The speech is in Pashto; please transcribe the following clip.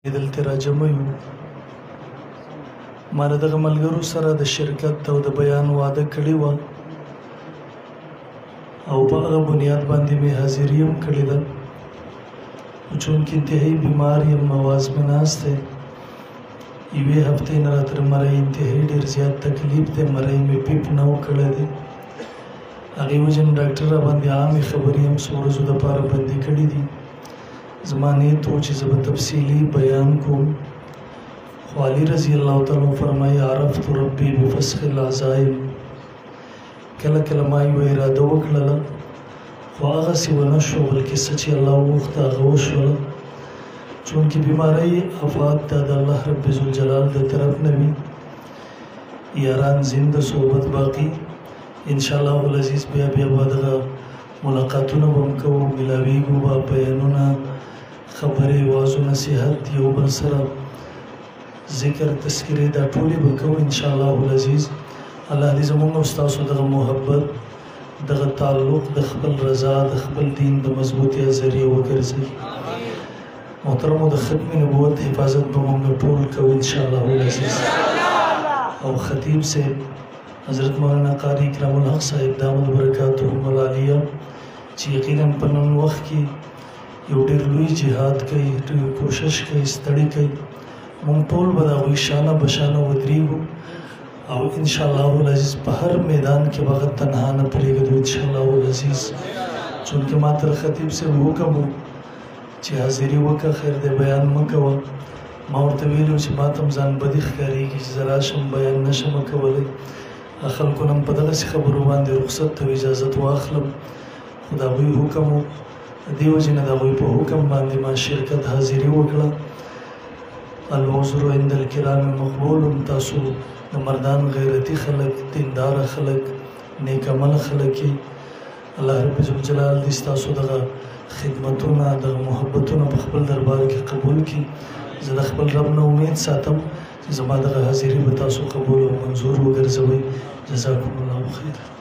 دلته راجمع یو ما له دغه ملګرو سره د شرکت او د بیان وعده کړې وه او په هغه بنیاد باندې مې حاضري هم کړې ده چونکې انتهایي بیمار یم مواز مې ناست دی یوې هفتې نه را تر مرۍ انتهایي ډېر زیات تکلیف دی مرۍ مې پیپ نه و کړی دی هغې وجې نه ډاکټر را باندې عامې خبرې هم څو ورځو دپاره بندي کړي دي زما نیت و چې زه به تفصیلي بیان کوم خو علي رضی الله تعالی فرمایي عرفت ربي بفسخ العزائم کله کله ما یوه اراده وکړله خو هغسې ونه شوه بلکې څه چې الله وغوښته هغه وشوله چونکې بیمارۍ افات دا د الله رب ذوالجلال د طرف نه وي یاران زنده صحبت باقي انشاءالله العزیز بیا به دغه ملاقاتونه به هم کوو ملاویږو به بیانونه خبرې وعظو نصیحت یو بل سره ذکر تذکرې دا ټولې به کوو انشاءالله العزیز الله دې زموږ او ستاسو دغه محبت دغه تعلق د خپل رضا د خپل دین د مضبوطیا ذریعه وګرځوي محترمو د ختم نبوت حفاظت به موږ ټول کوو انشاءالله العزیز او خطیب صاحب حضرت مولانا قاری اکرام الحق صاحب دامت برکاتهم العالیه چې یقینا په نن وخت کې یو ډېر لوی جهاد کوي کوشش کوي ستړي کوي موږ ټول به د هغوی شانه بشانه ودرېږو او انشاءالله العزیز په هر میدان کې به هغه تنها نه پرېږدو انشاءالله العزیز چونکې ما تر خطیب صاحب حکم و چې حاضري وکړه خیر دی بیان مه کوه ما ورته ویلي و چې ما ته هم ځان بدي ښکارېږي چې زه راشم بیان نه شم کولی خلکو نه هم په دغسې خبرو باندې رخصت او اجازت واخلم خو د هغوی حکم و دې وجې نه د هغوی په حکم باندې ما شرکت حاضري وکړه العذر عند الکرام مقبول تاسو د مردان غیرتي خلک دینداره خلک نیک عمل خلک یې الله رب ذوالجلال دې ستاسو دغه خدمتونه دغه محبتونه په خپل دربار کې قبول کړي زه د خپل رب نه امید ساتم چې زما دغه حاضري به تاسو قبول او منظور وګرځوئ جزاکم الله خیر